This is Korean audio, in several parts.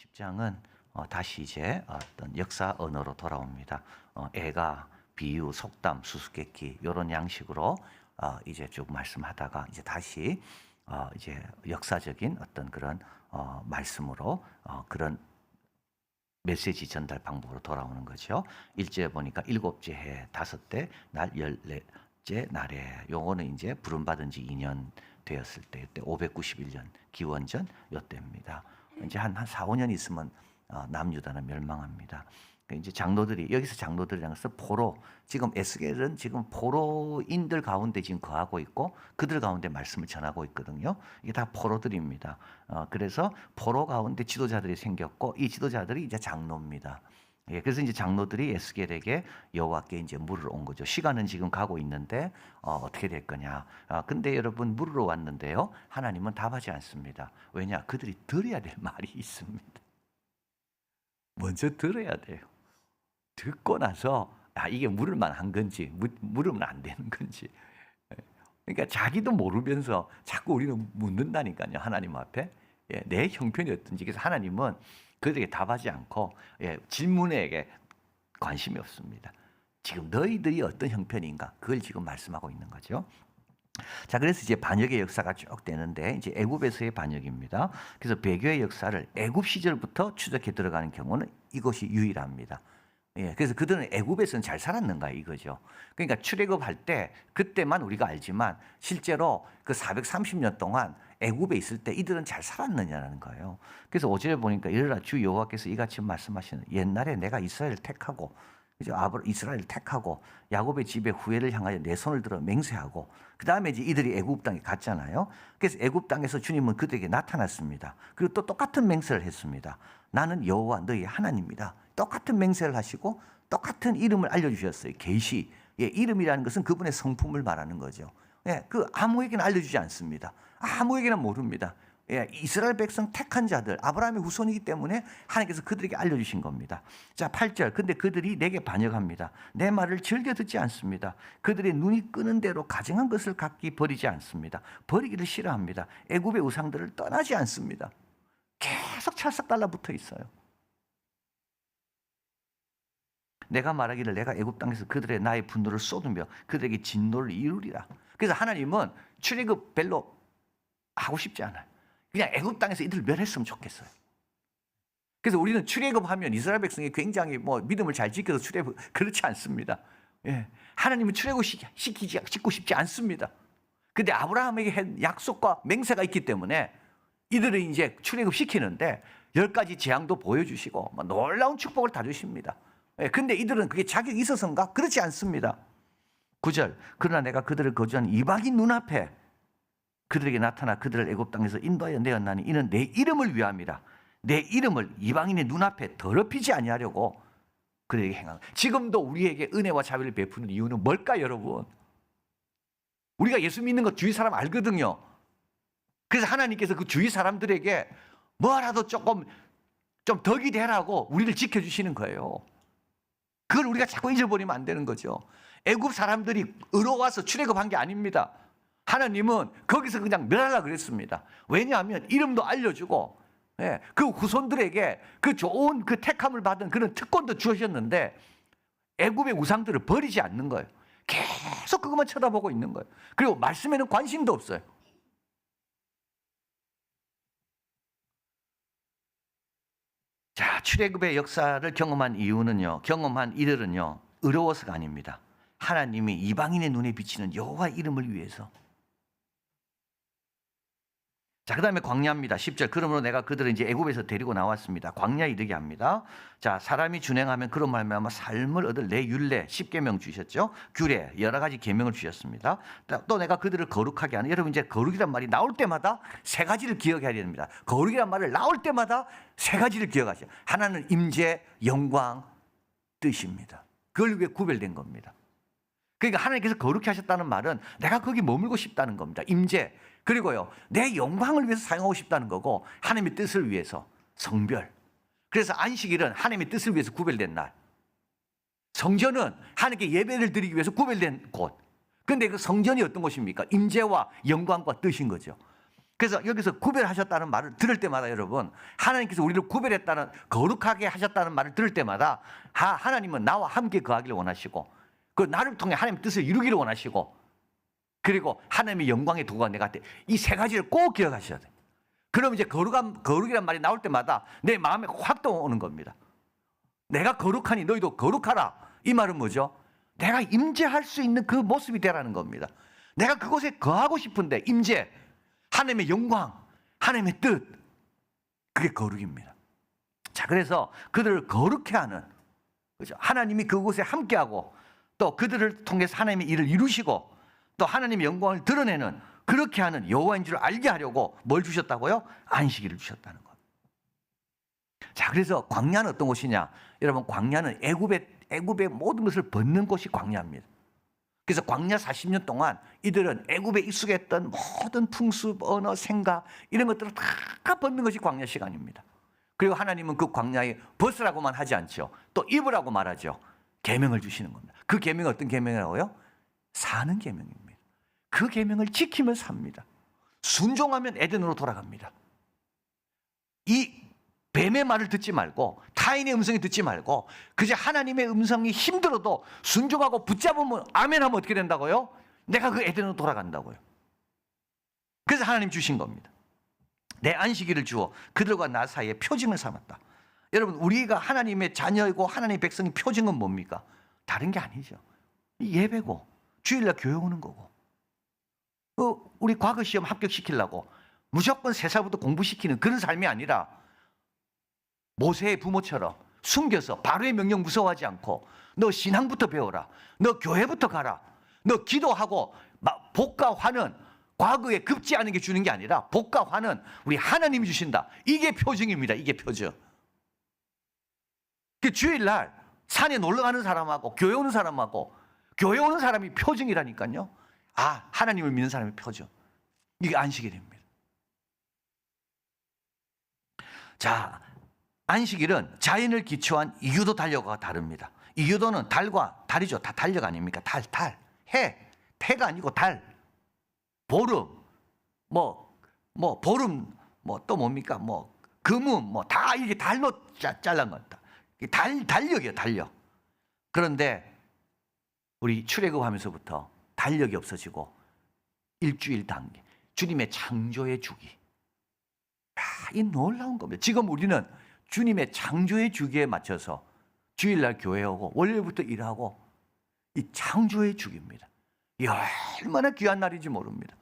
10장은 다시 이제 어떤 역사 언어로 돌아옵니다. 애가 비유, 속담, 수수께끼 이런 양식으로 이제 쭉 말씀하다가 이제 다시 이제 역사적인 어떤 그런 말씀으로 그런 메시지 전달 방법으로 돌아오는 거죠. 1절에 보니까 7째 해 5대 날 14째 날에 요거는 이제 부름받은 지 2년 되었을 때 이때 591년 기원전 요때입니다. 이제 한 4, 5년 있으면 남유다는 멸망합니다. 이제 장로들이 여기서 장로들이라는 것은 포로, 지금 에스겔은 지금 포로인들 가운데 지금 거하고 있고 그들 가운데 말씀을 전하고 있거든요. 이게 다 포로들입니다. 그래서 포로 가운데 지도자들이 생겼고 이 지도자들이 이제 장로입니다. 예, 그래서 이제 장로들이 에스겔에게 여호와께 이제 물으러 온 거죠. 시간은 지금 가고 있는데 어떻게 될 거냐. 근데 여러분 물으러 왔는데요. 하나님은 답하지 않습니다. 왜냐? 그들이 들어야 될 말이 있습니다. 먼저 들어야 돼요. 듣고 나서 이게 물을 만한 건지 물으면 안 되는 건지. 그러니까 자기도 모르면서 자꾸 우리는 묻는다니까요. 하나님 앞에. 예, 내 형편이 어떤지. 그래서 하나님은 그들에게 답하지 않고 질문에게 관심이 없습니다. 지금 너희들이 어떤 형편인가 그걸 지금 말씀하고 있는 거죠. 자, 그래서 이제 반역의 역사가 쭉 되는데 이제 애굽에서의 반역입니다. 그래서 배교의 역사를 애굽 시절부터 추적해 들어가는 경우는 이것이 유일합니다. 예, 그래서 그들은 애굽에서는 잘 살았는가 이거죠. 그러니까 출애굽할 때 그때만 우리가 알지만 실제로 그 430년 동안 애굽에 있을 때 이들은 잘 살았느냐는 거예요. 그래서 5절에 보니까 이르라 주 여호와께서 이같이 말씀하시는 옛날에 내가 이스라엘을 택하고 이스라엘을 택하고 야곱의 집에 후회를 향하여 내 손을 들어 맹세하고 그 다음에 이제 이들이 애굽 땅에 갔잖아요. 그래서 애굽 땅에서 주님은 그들에게 나타났습니다. 그리고 또 똑같은 맹세를 했습니다. 나는 여호와 너희 하나님이다. 똑같은 맹세를 하시고 똑같은 이름을 알려주셨어요. 계시. 예, 이름이라는 것은 그분의 성품을 말하는 거죠. 예, 그 아무에게나 알려주지 않습니다. 아무에게나 모릅니다. 예, 이스라엘 백성 택한 자들, 아브라함의 후손이기 때문에 하나님께서 그들에게 알려주신 겁니다. 자, 8절. 근데 그들이 내게 반역합니다. 내 말을 즐겨 듣지 않습니다. 그들의 눈이 끄는 대로 가증한 것을 각기 버리지 않습니다. 버리기를 싫어합니다. 애굽의 우상들을 떠나지 않습니다. 계속 찰싹 달라붙어 있어요. 내가 말하기를 내가 애굽 땅에서 그들의 나의 분노를 쏟으며 그들에게 진노를 이루리라. 그래서 하나님은 출애굽 별로 하고 싶지 않아요. 그냥 애굽 땅에서 이들을 멸했으면 좋겠어요. 그래서 우리는 출애굽하면 이스라엘 백성이 굉장히 믿음을 잘 지켜서 출애굽 그렇지 않습니다. 예, 하나님은 출애굽 시키고 싶지 않습니다. 근데 아브라함에게 한 약속과 맹세가 있기 때문에 이들은 이제 출애굽 시키는데 10가지 재앙도 보여주시고 놀라운 축복을 다 주십니다. 예, 근데 이들은 그게 자격이 있어서인가? 그렇지 않습니다. 9절. 그러나 내가 그들을 거주한 이방인 눈앞에 그들에게 나타나 그들을 애굽 땅에서 인도하여 내었나니 이는 내 이름을 위함이라. 내 이름을 이방인의 눈앞에 더럽히지 아니하려고 그들에게 행한. 지금도 우리에게 은혜와 자비를 베푸는 이유는 뭘까, 여러분? 우리가 예수 믿는 거 주위 사람 알거든요. 그래서 하나님께서 그 주위 사람들에게 뭐라도 좀 덕이 되라고 우리를 지켜주시는 거예요. 그걸 우리가 자꾸 잊어버리면 안 되는 거죠. 애굽 사람들이 의로워서 출애굽한 게 아닙니다. 하나님은 거기서 그냥 멸하려고 그랬습니다. 왜냐하면 이름도 알려주고 그 후손들에게 그 좋은 그 택함을 받은 그런 특권도 주셨는데 애굽의 우상들을 버리지 않는 거예요. 계속 그것만 쳐다보고 있는 거예요. 그리고 말씀에는 관심도 없어요. 자, 출애굽의 역사를 경험한 이들은요, 의로워서가 아닙니다. 하나님이 이방인의 눈에 비치는 여호와 이름을 위해서. 자, 그 다음에 광야입니다. 10절. 그러므로 내가 그들을 이제 애굽에서 데리고 나왔습니다. 광야에 이르게 합니다. 자, 사람이 준행하면 그런 말미암아 삶을 얻을 내 율례 10계명 주셨죠. 규례 여러 가지 계명을 주셨습니다. 또 내가 그들을 거룩하게 하는. 여러분 이제 거룩이란 말이 나올 때마다 세 가지를 기억해야 됩니다. 거룩이란 말을 나올 때마다 세 가지를 기억하세요. 하나는 임재, 영광, 뜻입니다. 그걸 위해 구별된 겁니다. 그러니까 하나님께서 거룩히 하셨다는 말은 내가 거기 머물고 싶다는 겁니다. 임재. 그리고요, 내 영광을 위해서 사용하고 싶다는 거고 하나님의 뜻을 위해서 성별. 그래서 안식일은 하나님의 뜻을 위해서 구별된 날. 성전은 하나님께 예배를 드리기 위해서 구별된 곳. 그런데 그 성전이 어떤 곳입니까? 임재와 영광과 뜻인 거죠. 그래서 여기서 구별하셨다는 말을 들을 때마다 여러분, 하나님께서 우리를 구별했다는, 거룩하게 하셨다는 말을 들을 때마다 하나님은 나와 함께 거하기를 원하시고, 그 나를 통해 하나님의 뜻을 이루기를 원하시고, 그리고 하나님의 영광의 도구가 내가 돼. 이 세 가지를 꼭 기억하셔야 돼요. 그럼 이제 거룩이란 말이 나올 때마다 내 마음에 확 떠오는 겁니다. 내가 거룩하니 너희도 거룩하라. 이 말은 뭐죠? 내가 임재할 수 있는 그 모습이 되라는 겁니다. 내가 그곳에 거하고 싶은데 임재, 하나님의 영광, 하나님의 뜻, 그게 거룩입니다. 자, 그래서 그들을 거룩해 하는, 그죠? 하나님이 그곳에 함께하고 또 그들을 통해서 하나님의 일을 이루시고 또 하나님의 영광을 드러내는, 그렇게 하는 여호와인 줄 알게 하려고 뭘 주셨다고요? 안식일을 주셨다는 것. 자, 그래서 광야는 어떤 곳이냐? 여러분, 광야는 애굽의 모든 것을 벗는 곳이 광야입니다. 그래서 광야 40년 동안 이들은 애굽에 익숙했던 모든 풍습, 언어, 생각 이런 것들을 다 벗는 것이 광야 시간입니다. 그리고 하나님은 그 광야에 벗으라고만 하지 않죠. 또 입으라고 말하죠. 계명을 주시는 겁니다. 그 계명이 어떤 계명이라고요? 사는 계명입니다. 그 계명을 지키면 삽니다. 순종하면 에덴으로 돌아갑니다. 이 뱀의 말을 듣지 말고 타인의 음성을 듣지 말고 그저 하나님의 음성이 힘들어도 순종하고 붙잡으면 아멘하면 어떻게 된다고요? 내가 그 에덴으로 돌아간다고요. 그래서 하나님 주신 겁니다. 내 안식일을 주어 그들과 나 사이에 표징을 삼았다. 여러분, 우리가 하나님의 자녀이고 하나님의 백성이 표징은 뭡니까? 다른 게 아니죠. 예배고 주일날 교회 오는 거고, 우리 과거 시험 합격시키려고 무조건 3살부터 공부시키는 그런 삶이 아니라 모세의 부모처럼 숨겨서 바로의 명령 무서워하지 않고 너 신앙부터 배워라, 너 교회부터 가라, 너 기도하고 복과 화는 과거에 급지 않은 게 주는 게 아니라 복과 화는 우리 하나님이 주신다. 이게 표징입니다. 이게 표징. 그 주일날 산에 놀러 가는 사람하고 교회 오는 사람하고, 교회 오는 사람이 표징이라니까요. 아, 하나님을 믿는 사람의 표징. 이게 안식일입니다. 자, 안식일은 자연을 기초한 이유도 달력과 다릅니다. 이유도는 달과 달이죠. 다 달력 아닙니까? 달, 해, 해가 아니고 달, 보름, 보름, 또 뭡니까? 금음, 다 이게 달로 잘란 겁니다. 달력이에요, 달력. 그런데 우리 출애굽하면서부터 달력이 없어지고 일주일 단계, 주님의 창조의 주기. 이 놀라운 겁니다. 지금 우리는 주님의 창조의 주기에 맞춰서 주일날 교회 오고 월요일부터 일하고, 이 창조의 주기입니다. 이 얼마나 귀한 날인지 모릅니다.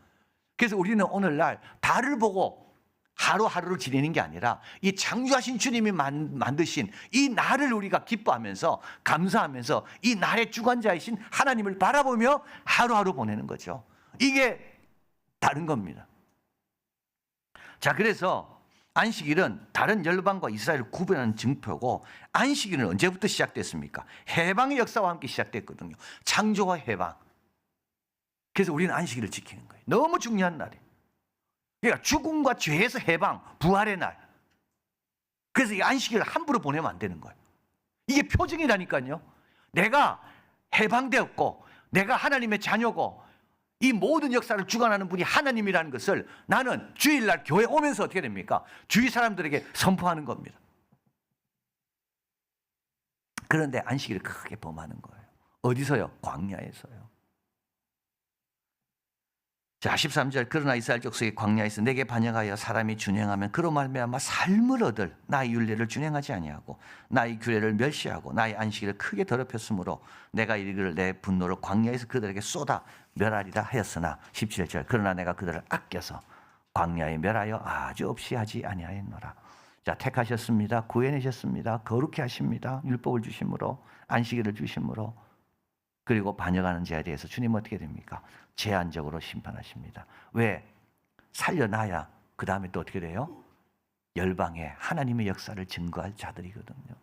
그래서 우리는 오늘날 달을 보고 하루하루를 지내는 게 아니라 이 창조하신 주님이 만드신 이 날을 우리가 기뻐하면서 감사하면서 이 날의 주관자이신 하나님을 바라보며 하루하루 보내는 거죠. 이게 다른 겁니다. 자, 그래서 안식일은 다른 열방과 이스라엘을 구분하는 증표고, 안식일은 언제부터 시작됐습니까? 해방의 역사와 함께 시작됐거든요. 창조와 해방. 그래서 우리는 안식일을 지키는 거예요. 너무 중요한 날이에요. 그러니까 죽음과 죄에서 해방, 부활의 날. 그래서 이 안식일을 함부로 보내면 안 되는 거예요. 이게 표징이라니까요. 내가 해방되었고 내가 하나님의 자녀고 이 모든 역사를 주관하는 분이 하나님이라는 것을 나는 주일날 교회 오면서 어떻게 됩니까? 주위 사람들에게 선포하는 겁니다. 그런데 안식일을 크게 범하는 거예요. 어디서요? 광야에서요. 자, 13절, 그러나 이스라엘 족속이 광야에서 내게 반역하여 사람이 준행하면 그로 말미암아 삶을 얻을 나의 율례를 준행하지 아니하고 나의 규례를 멸시하고 나의 안식일을 크게 더럽혔으므로 내가 이르기를 내 분노를 광야에서 그들에게 쏟아 멸하리라 하였으나, 17절, 그러나 내가 그들을 아껴서 광야에 멸하여 아주 없이 하지 아니하였노라. 자, 택하셨습니다. 구해내셨습니다. 거룩히 하십니다. 율법을 주심으로, 안식일을 주심으로. 그리고 반역하는 자에 대해서 주님은 어떻게 됩니까? 제한적으로 심판하십니다. 왜? 살려놔야 그 다음에 또 어떻게 돼요? 열방에 하나님의 역사를 증거할 자들이거든요.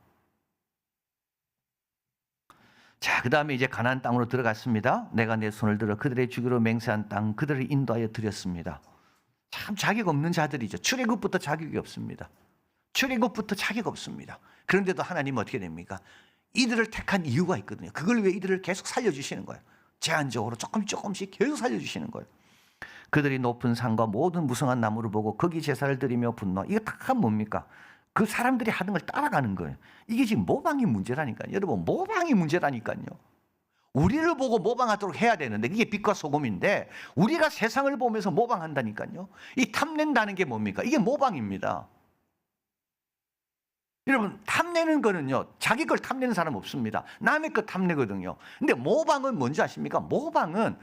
자, 그 다음에 이제 가나안 땅으로 들어갔습니다. 내가 내 손을 들어 그들의 주기로 맹세한 땅 그들을 인도하여 드렸습니다. 참 자격 없는 자들이죠. 출애굽부터 자격이 없습니다. 출애굽부터 자격 없습니다. 그런데도 하나님은 어떻게 됩니까? 이들을 택한 이유가 있거든요. 그걸 위해 이들을 계속 살려주시는 거예요. 제한적으로 조금씩 계속 살려주시는 거예요. 그들이 높은 산과 모든 무성한 나무를 보고 거기 제사를 드리며 분노. 이거 다 뭡니까? 그 사람들이 하는 걸 따라가는 거예요. 이게 지금 모방이 문제라니까요. 여러분, 모방이 문제라니까요. 우리를 보고 모방하도록 해야 되는데 이게 빛과 소금인데 우리가 세상을 보면서 모방한다니까요. 이 탐낸다는 게 뭡니까? 이게 모방입니다. 여러분, 탐내는 거는요, 자기 걸 탐내는 사람 없습니다. 남의 거 탐내거든요. 근데 모방은 뭔지 아십니까? 모방은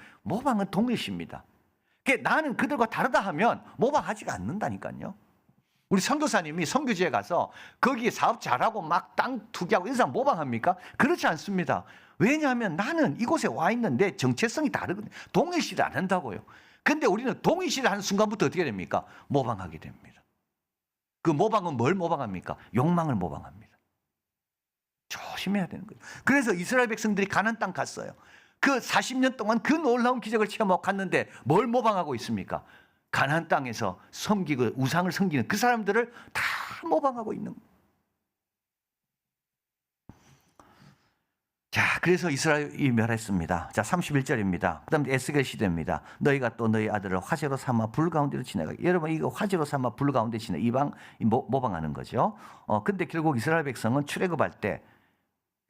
동일시입니다. 나는 그들과 다르다 하면 모방하지가 않는다니까요. 우리 선교사님이 선교지에 가서 거기 사업 잘하고 막 땅 투기하고 이런 사람 모방합니까? 그렇지 않습니다. 왜냐하면 나는 이곳에 와 있는 내 정체성이 다르거든요. 동일시를 안 한다고요. 근데 우리는 동일시를 하는 순간부터 어떻게 됩니까? 모방하게 됩니다. 그 모방은 뭘 모방합니까? 욕망을 모방합니다. 조심해야 되는 거예요. 그래서 이스라엘 백성들이 가나안 땅 갔어요. 그 40년 동안 그 놀라운 기적을 체험하고 갔는데 뭘 모방하고 있습니까? 가나안 땅에서 섬기고 우상을 섬기는 그 사람들을 다 모방하고 있는 거예요. 자, 그래서 이스라엘이 멸했습니다. 자, 31절입니다. 그 다음에 에스겔 시대입니다. 너희가 또 너희 아들을 화제로 삼아 불 가운데로 지나가게. 여러분, 이거 화제로 삼아 불 가운데 지나 이방 모방하는 거죠. 근데 결국 이스라엘 백성은 출애굽할 때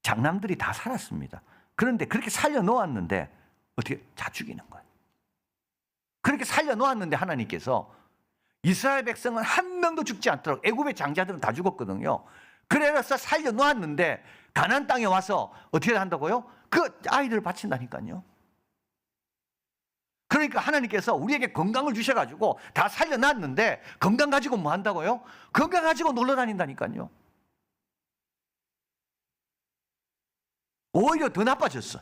장남들이 다 살았습니다. 그런데 그렇게 살려 놓았는데 어떻게 다 죽이는 거예요. 그렇게 살려 놓았는데 하나님께서 이스라엘 백성은 한 명도 죽지 않도록, 애굽의 장자들은 다 죽었거든요. 그래서 살려 놓았는데 가나안 땅에 와서 어떻게 한다고요? 그 아이들을 바친다니까요. 그러니까 하나님께서 우리에게 건강을 주셔가지고 다 살려놨는데 건강 가지고 뭐 한다고요? 건강 가지고 놀러 다닌다니까요. 오히려 더 나빠졌어.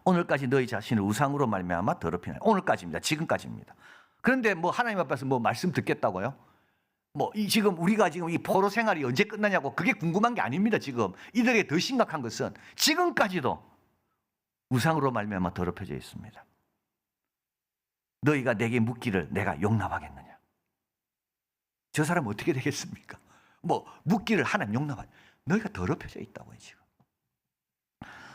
오늘까지 너희 자신을 우상으로 말미암아 더럽히나. 오늘까지입니다. 지금까지입니다. 그런데 뭐 하나님 앞에서 뭐 말씀 듣겠다고요? 지금 우리가 지금 이 포로 생활이 언제 끝나냐고 그게 궁금한 게 아닙니다. 지금 이들에게 더 심각한 것은 지금까지도 우상으로 말미암아 더럽혀져 있습니다. 너희가 내게 묻기를 내가 용납하겠느냐? 저 사람 어떻게 되겠습니까? 묻기를 하나님 용납하냐? 너희가 더럽혀져 있다고요 지금.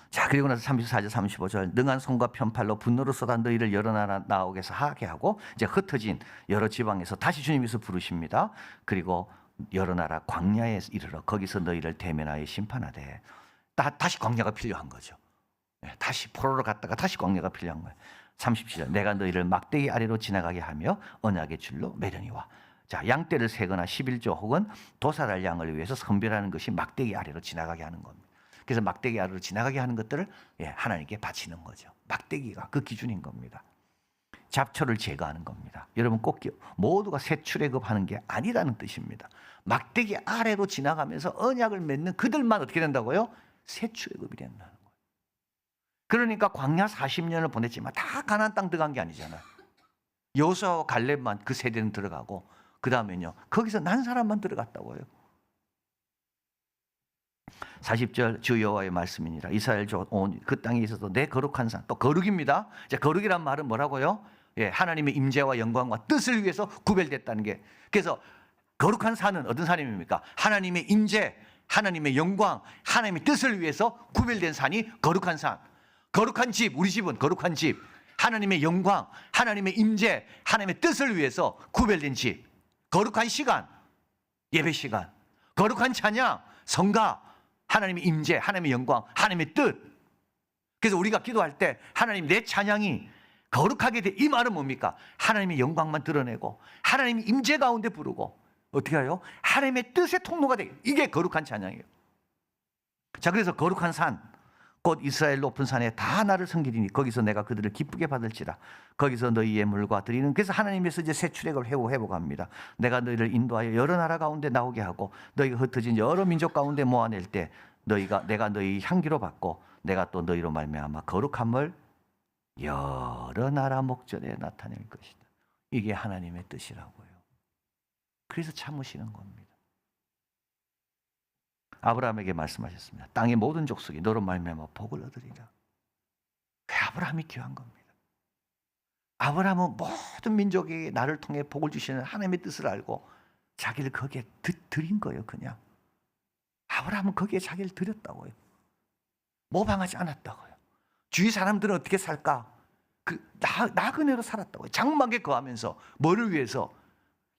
자, 그리고 나서 34절 35절 능한 손과 편팔로 분노를 쏟아 너희를 여러 나라 나오게서 하게 하고 이제 흩어진 여러 지방에서 다시 주님께서 부르십니다. 그리고 여러 나라 광야에 이르러 거기서 너희를 대면하여 심판하되. 다시 광야가 필요한 거죠. 다시 포로로 갔다가 다시 광야가 필요한 거예요. 37절 내가 너희를 막대기 아래로 지나가게 하며 언약의 줄로 매려니와. 자, 양떼를 세거나 11조 혹은 도살할 양을 위해서 선별하는 것이 막대기 아래로 지나가게 하는 겁니다. 그래서 막대기 아래로 지나가게 하는 것들을 하나님께 바치는 거죠. 막대기가 그 기준인 겁니다. 잡초를 제거하는 겁니다. 여러분 꼭 모두가 새 출애굽하는 게 아니라는 뜻입니다. 막대기 아래로 지나가면서 언약을 맺는 그들만 어떻게 된다고요? 새 출애굽이 된다는 거예요. 그러니까 광야 40년을 보냈지만 다 가나안 땅 들어간 게 아니잖아요. 여호수아와 갈렙만 그 세대는 들어가고 그 다음에는요 거기서 난 사람만 들어갔다고요. 40절 주 여호와의 말씀이니라. 이스라엘 그 땅에 있어서 내 거룩한 산. 또 거룩입니다. 자, 거룩이란 말은 뭐라고요? 하나님의 임재와 영광과 뜻을 위해서 구별됐다는 게. 그래서 거룩한 산은 어떤 산입니까? 하나님의 임재, 하나님의 영광, 하나님의 뜻을 위해서 구별된 산이 거룩한 산. 거룩한 집, 우리 집은 거룩한 집. 하나님의 영광, 하나님의 임재, 하나님의 뜻을 위해서 구별된 집. 거룩한 시간, 예배 시간. 거룩한 찬양, 성가. 하나님의 임재, 하나님의 영광, 하나님의 뜻. 그래서 우리가 기도할 때 하나님 내 찬양이 거룩하게 돼. 이 말은 뭡니까? 하나님의 영광만 드러내고 하나님의 임재 가운데 부르고 어떻게 해요? 하나님의 뜻의 통로가 돼. 이게 거룩한 찬양이에요. 자, 그래서 거룩한 산, 곧 이스라엘 높은 산에 다 나를 섬기리니 거기서 내가 그들을 기쁘게 받을지라. 거기서 너희 예물과 드리는. 그래서 하나님께서 이제 새 출애굽을 회복합니다. 내가 너희를 인도하여 여러 나라 가운데 나오게 하고 너희가 흩어진 여러 민족 가운데 모아낼 때 내가 너희 향기로 받고 내가 또 너희로 말미암아 거룩함을 여러 나라 목전에 나타낼 것이다. 이게 하나님의 뜻이라고요. 그래서 참으시는 겁니다. 아브라함에게 말씀하셨습니다. 땅의 모든 족속이 너로 말미암아 복을 얻으리라. 그 아브라함이 귀한 겁니다. 아브라함은 모든 민족이 나를 통해 복을 주시는 하나님의 뜻을 알고 자기를 거기에 드린 거예요. 그냥 아브라함은 거기에 자기를 드렸다고요. 모방하지 않았다고요. 주위 사람들은 어떻게 살까? 나그네로 살았다고요. 장막에 거하면서 뭐를 위해서?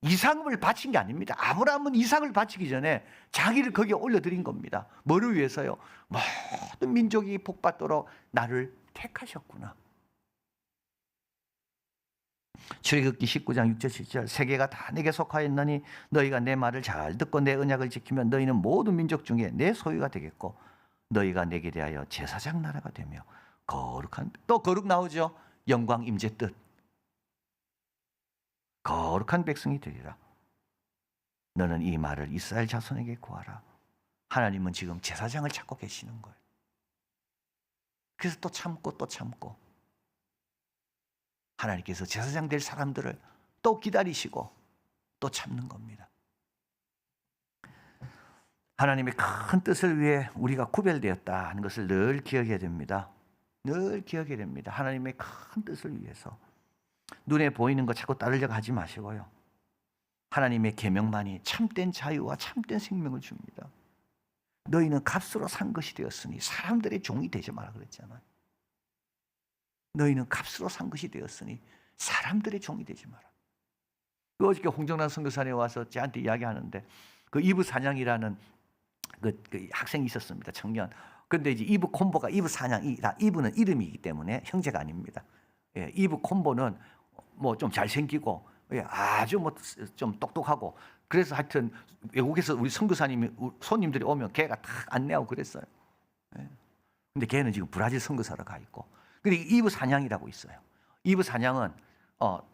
이상을 바친 게 아닙니다. 아브라함은 이삭을 바치기 전에 자기를 거기에 올려드린 겁니다. 뭐를 위해서요? 모든 민족이 복받도록 나를 택하셨구나. 출애굽기 19장 6절 7절 세계가 다 내게 속하였느니 너희가 내 말을 잘 듣고 내 언약을 지키면 너희는 모든 민족 중에 내 소유가 되겠고 너희가 내게 대하여 제사장 나라가 되며 거룩한, 또 거룩 나오죠. 영광 임재 뜻, 거룩한 백성이 되리라. 너는 이 말을 이스라엘 자손에게 구하라. 하나님은 지금 제사장을 찾고 계시는 거예요. 그래서 또 참고 또 참고 하나님께서 제사장 될 사람들을 또 기다리시고 또 참는 겁니다. 하나님의 큰 뜻을 위해 우리가 구별되었다 하는 것을 늘 기억해야 됩니다. 늘 기억해야 됩니다. 하나님의 큰 뜻을 위해서 눈에 보이는 거 자꾸 따르려고 하지 마시고요. 하나님의 계명만이 참된 자유와 참된 생명을 줍니다. 너희는 값으로 산 것이 되었으니 사람들의 종이 되지 마라 그랬잖아요. 너희는 값으로 산 것이 되었으니 사람들의 종이 되지 마라. 어저께 홍정란 선교사님이 와서 저한테 이야기하는데 그 이브 사냥이라는 그 학생이 있었습니다. 청년. 근데 이제 이브 콤보가 이브 사냥, 이브는 이름이기 때문에 형제가 아닙니다. 예, 이브 콤보는 뭐 좀 잘생기고 아주 뭐 좀 똑똑하고 그래서 하여튼 외국에서 우리 선교사님이 손님들이 오면 걔가 탁 안내하고 그랬어요. 예. 근데 걔는 지금 브라질 선교사로 가 있고. 근데 이브 사냥이라고 있어요. 이브 사냥은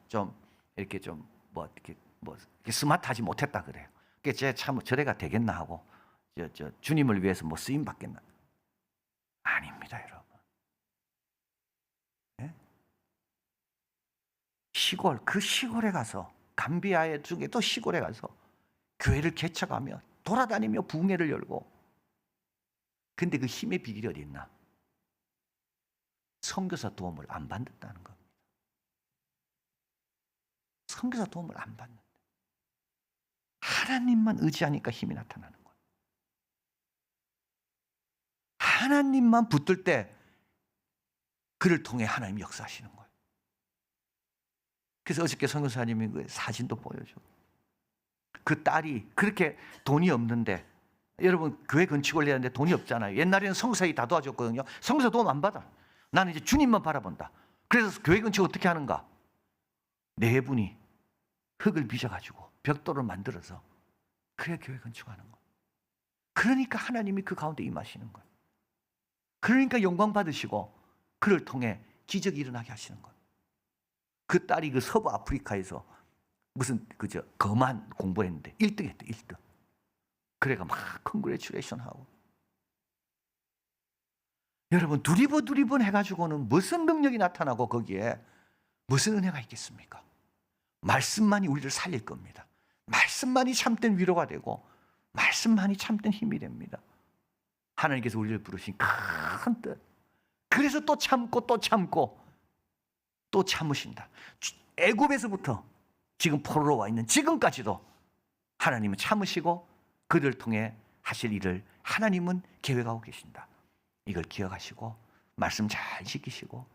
좀 이렇게 좀 이렇게 스마트하지 못했다 그래요. 그게 제 참 저래가 되겠나 하고 저 주님을 위해서 뭐 쓰임 받겠나? 아닙니다, 여러분. 네? 시골, 그 시골에 가서 감비아의 중에 또 시골에 가서 교회를 개척하며 돌아다니며 부흥회를 열고. 근데 그 힘의 비결이 어디 있나? 선교사 도움을 안 받는다는 겁니다. 선교사 도움을 안 받는다. 하나님만 의지하니까 힘이 나타나는 거예요. 하나님만 붙들 때 그를 통해 하나님 역사하시는 거예요. 그래서 어저께 선교사님이 그 사진도 보여줘. 그 딸이 그렇게 돈이 없는데, 여러분 교회 건축을 해야 하는데 돈이 없잖아요. 옛날에는 성사이 다 도와줬거든요. 성사 도움 안 받아. 나는 이제 주님만 바라본다. 그래서 교회 건축 어떻게 하는가? 네 분이 흙을 빚어가지고 벽돌을 만들어서 그래 교회 건축하는 거예요. 그러니까 하나님이 그 가운데 임하시는 거예요. 그러니까 영광 받으시고 그를 통해 기적이 일어나게 하시는 거예요. 그 딸이 그 서부 아프리카에서 무슨 거만 공부했는데 1등 했대. 1등. 그래가 막 컨그레츄레이션 하고. 여러분 두리번 해가지고는 무슨 능력이 나타나고 거기에 무슨 은혜가 있겠습니까? 말씀만이 우리를 살릴 겁니다. 말씀만이 참된 위로가 되고 말씀만이 참된 힘이 됩니다. 하나님께서 우리를 부르신 큰 뜻. 그래서 또 참고 또 참고 또 참으신다. 애굽에서부터 지금 포로로 와 있는 지금까지도 하나님은 참으시고 그를 통해 하실 일을 하나님은 계획하고 계신다. 이걸 기억하시고 말씀 잘 지키시고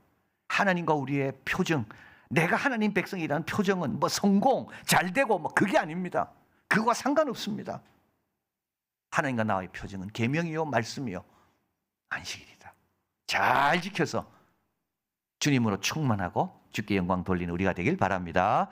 하나님과 우리의 표정, 내가 하나님 백성이라는 표정은 뭐 성공, 잘되고 뭐 그게 아닙니다. 그거와 상관없습니다. 하나님과 나와의 표정은 계명이요 말씀이요 안식일이다. 잘 지켜서 주님으로 충만하고 주께 영광 돌리는 우리가 되길 바랍니다.